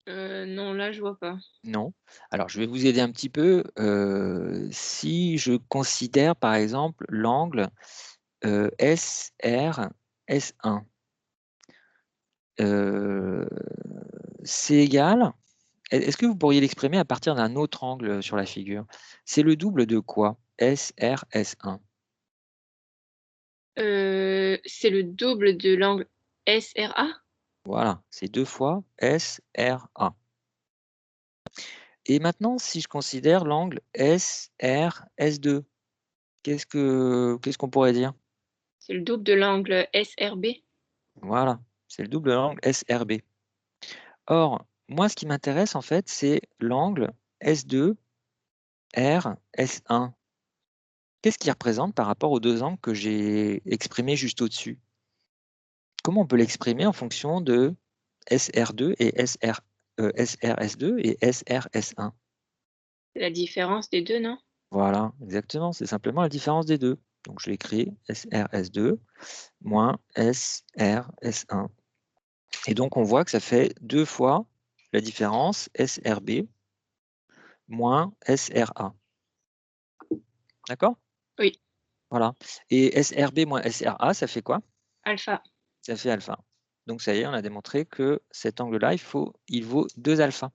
Non, là, je vois pas. Non. Alors, je vais vous aider un petit peu. Si je considère, par exemple, l'angle SR, S1, c'est égal. Est-ce que vous pourriez l'exprimer à partir d'un autre angle sur la figure? C'est le double de quoi? SR, S1. C'est le double de l'angle SRA? Voilà, c'est 2 fois SRA. Et maintenant, si je considère l'angle SR, S2, qu'est-ce qu'on pourrait dire? C'est le double de l'angle SRB? Voilà, c'est le double de l'angle SRB. Or, moi, ce qui m'intéresse, en fait, c'est l'angle S2, R, S1. Qu'est-ce qu'il représente par rapport aux deux angles que j'ai exprimés juste au-dessus? Comment on peut l'exprimer en fonction de SR2 et SRS2 et SRS1? C'est la différence des deux, non? Voilà, exactement, c'est simplement la différence des deux. Donc, je l'écris SRS2 moins SRS1. Et donc, on voit que ça fait 2 fois la différence SRB moins SRA. D'accord? Oui. Voilà. Et SRB moins SRA, ça fait quoi? Alpha. Ça fait alpha. Donc, ça y est, on a démontré que cet angle-là, il vaut 2 alpha.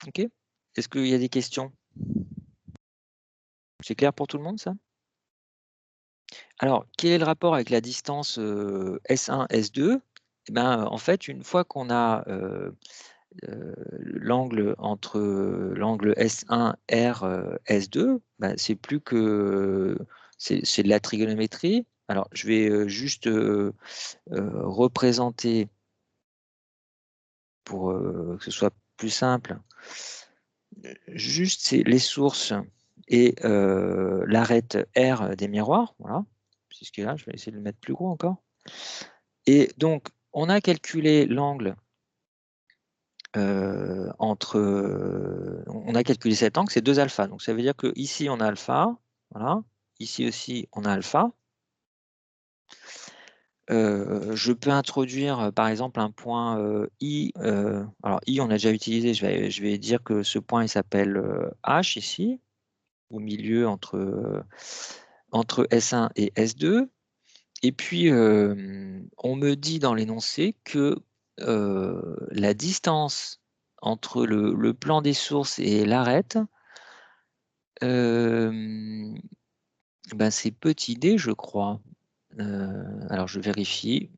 Ok. Est-ce qu'il y a des questions? C'est clair pour tout le monde, ça? Alors, quel est le rapport avec la distance S1, S2? Eh ben, en fait, une fois qu'on a l'angle entre l'angle S1, R, S2, ben, c'est plus que c'est de la trigonométrie. Alors, je vais juste représenter pour que ce soit plus simple. Juste, c'est les sources et l'arête R des miroirs. Voilà. C'est ce qui est là. Je vais essayer de le mettre plus gros encore. Et donc, on a calculé l'angle on a calculé cet angle, c'est 2 alpha. Donc, ça veut dire que ici on a alpha. Voilà. Ici aussi, on a alpha. Je peux introduire, par exemple, un point I. Alors, I, on a déjà utilisé. Je vais dire que ce point, il s'appelle H ici, au milieu entre S1 et S2. Et puis, on me dit dans l'énoncé que la distance entre le plan des sources et l'arête, ben c'est petit d, je crois. Alors, je vérifie.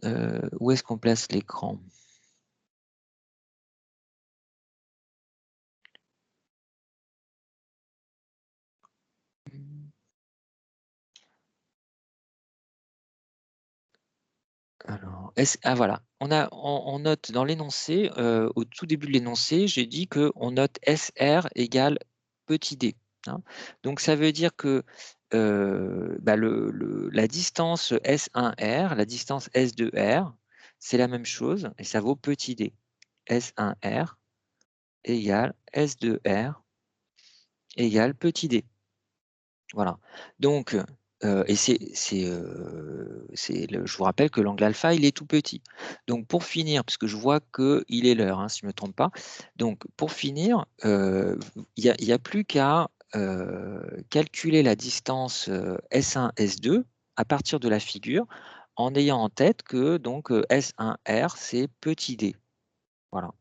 Où est-ce qu'on place l'écran? Alors, voilà, on note dans l'énoncé, au tout début de l'énoncé, j'ai dit qu'on note SR égale petit d. Hein. Donc, ça veut dire que bah, la distance S1R, la distance S2R, c'est la même chose et ça vaut petit d. S1R égale S2R égale petit d. Voilà. Donc, et je vous rappelle que l'angle alpha, il est tout petit. Donc, pour finir, parce que je vois qu'il est l'heure, hein, si je ne me trompe pas. Donc, pour finir, il n'y a plus qu'à calculer la distance S1, S2 à partir de la figure, en ayant en tête que donc, S1R, c'est petit d. Voilà.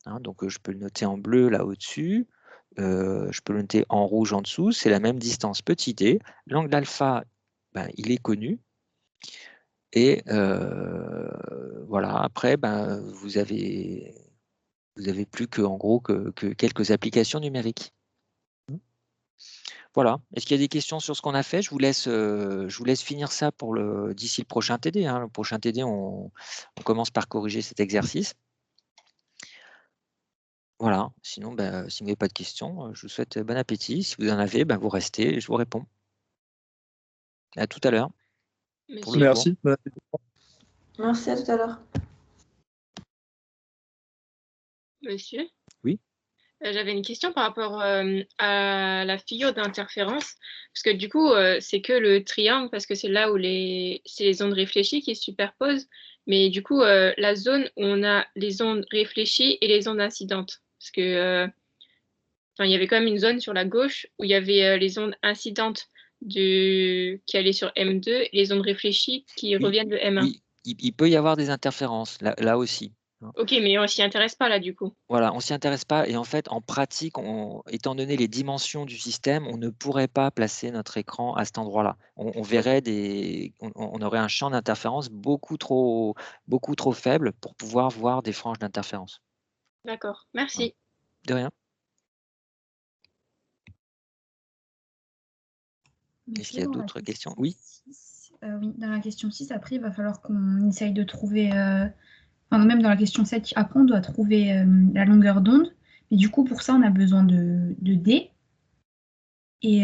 Hein, donc, je peux le noter en bleu là au-dessus. Je peux le noter en rouge en dessous, c'est la même distance petit d. L'angle alpha, ben, il est connu. Et voilà, après, ben, vous avez plus que, en gros, que quelques applications numériques. Voilà. Est-ce qu'il y a des questions sur ce qu'on a fait? Je vous laisse finir ça pour d'ici le prochain TD. Hein. Le prochain TD, on commence par corriger cet exercice. Voilà, sinon, ben, si vous n'avez pas de questions, je vous souhaite bon appétit. Si vous en avez, ben, vous restez et je vous réponds. À tout à l'heure. Merci. Merci, à tout à l'heure. Monsieur? Oui. J'avais une question par rapport à la figure d'interférence, parce que du coup, c'est que le triangle, parce que c'est là où c'est les ondes réfléchies qui se superposent, mais du coup, la zone où on a les ondes réfléchies et les ondes incidentes, parce que il y avait quand même une zone sur la gauche où il y avait les ondes incidentes qui allaient sur M2 et les ondes réfléchies qui reviennent de M1. Oui, il peut y avoir des interférences, là aussi. Hein. Ok, mais on s'y intéresse pas là du coup. Voilà, on s'y intéresse pas et en fait, en pratique, étant donné les dimensions du système, on ne pourrait pas placer notre écran à cet endroit-là. On verrait on aurait un champ d'interférence beaucoup trop faible pour pouvoir voir des franges d'interférence. D'accord, merci. De rien. Est-ce qu'il y a d'autres questions? Oui. Oui, dans la question 6, après, il va falloir qu'on essaye de trouver, enfin, même dans la question 7, après, on doit trouver la longueur d'onde. Mais du coup, pour ça, on a besoin de D. Et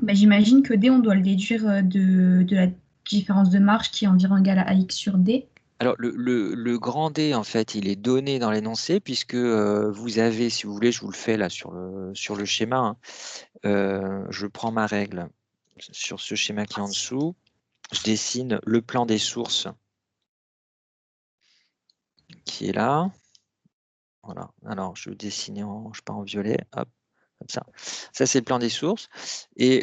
bah, j'imagine que D, on doit le déduire de la différence de marge qui est environ égale à AX sur D. Alors, le grand D, en fait, il est donné dans l'énoncé puisque vous avez, si vous voulez, je vous le fais là sur le schéma. Hein. Je prends ma règle sur ce schéma qui est en dessous. Je dessine le plan des sources qui est là. Voilà. Alors, je vais dessiner je pars en violet. Hop, comme ça. Ça, c'est le plan des sources. Et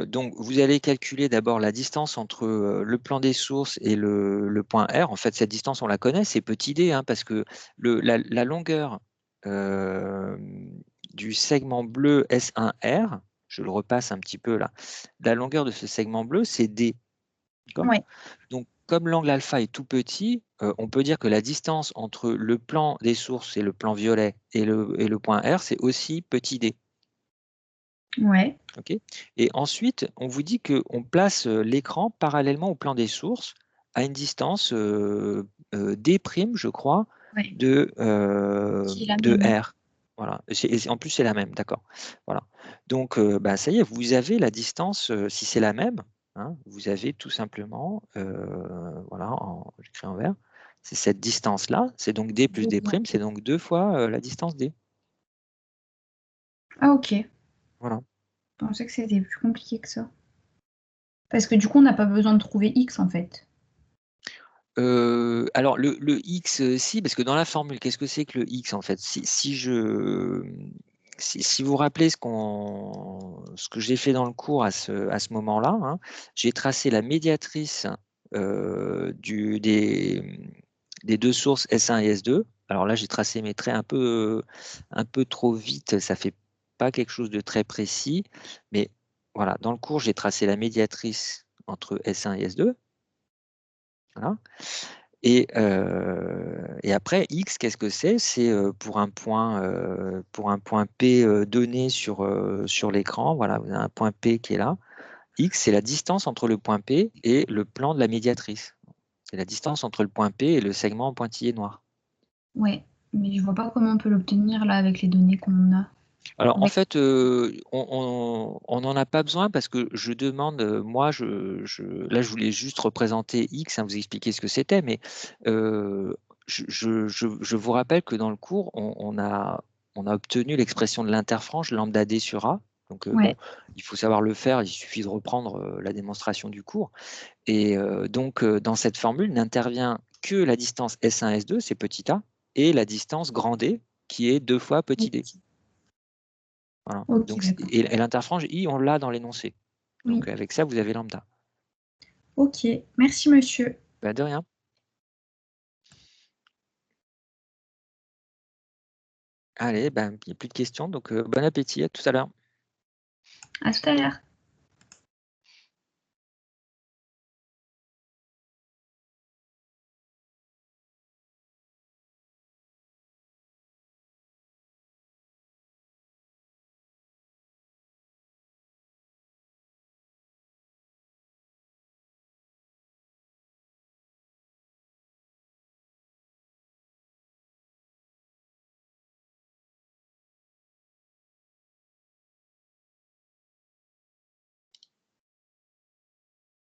donc, vous allez calculer d'abord la distance entre le plan des sources et le point R. En fait, cette distance, on la connaît, c'est petit d, hein, parce que la longueur du segment bleu S1R, je le repasse un petit peu là, la longueur de ce segment bleu, c'est D. Ouais. Donc, comme l'angle alpha est tout petit, on peut dire que la distance entre le plan des sources et le plan violet et le point R, c'est aussi petit d. Ouais. Okay. Et ensuite, on vous dit qu'on place l'écran parallèlement au plan des sources à une distance d', je crois, Ouais. de même. R. Voilà. En plus, c'est la même, d'accord. Voilà. Donc, bah, ça y est, vous avez la distance, si c'est la même, hein, vous avez tout simplement, voilà, j'écris en vert, c'est cette distance-là, c'est donc d plus d', c'est donc 2 fois la distance d. Ah, ok. Voilà. Je pensais que c'était plus compliqué que ça. Parce que du coup, on n'a pas besoin de trouver x en fait. Alors le x, si, parce que dans la formule, qu'est-ce que c'est que le x en fait? Si vous vous rappelez ce que j'ai fait dans le cours à ce moment-là, hein, j'ai tracé la médiatrice des deux sources S1 et S2. Alors là, j'ai tracé mes traits un peu trop vite, ça fait pas quelque chose de très précis, mais voilà, dans le cours, j'ai tracé la médiatrice entre S1 et S2. Voilà. Et après, x, qu'est-ce que c'est? C'est pour un point P donné sur l'écran. Voilà, vous avez un point P qui est là. X, c'est la distance entre le point P et le plan de la médiatrice. C'est la distance entre le point P et le segment pointillé noir. Ouais, mais je vois pas comment on peut l'obtenir là avec les données qu'on a. Alors, en fait, on n'en a pas besoin parce que je demande, moi, là, je voulais juste représenter X, hein, vous expliquer ce que c'était, mais je vous rappelle que dans le cours, on a obtenu l'expression de l'interfrange lambda D sur A. Donc, bon, il faut savoir le faire, il suffit de reprendre la démonstration du cours. Et donc, dans cette formule, n'intervient que la distance S1, S2, c'est petit a, et la distance grand D, qui est 2 fois petit d. Voilà. Okay, donc, et l'interfrange I, on l'a dans l'énoncé. Donc, avec ça, vous avez lambda. Ok, merci monsieur. Bah, de rien. Allez, il n'y a plus de questions, donc bon appétit, à tout à l'heure. À tout à l'heure.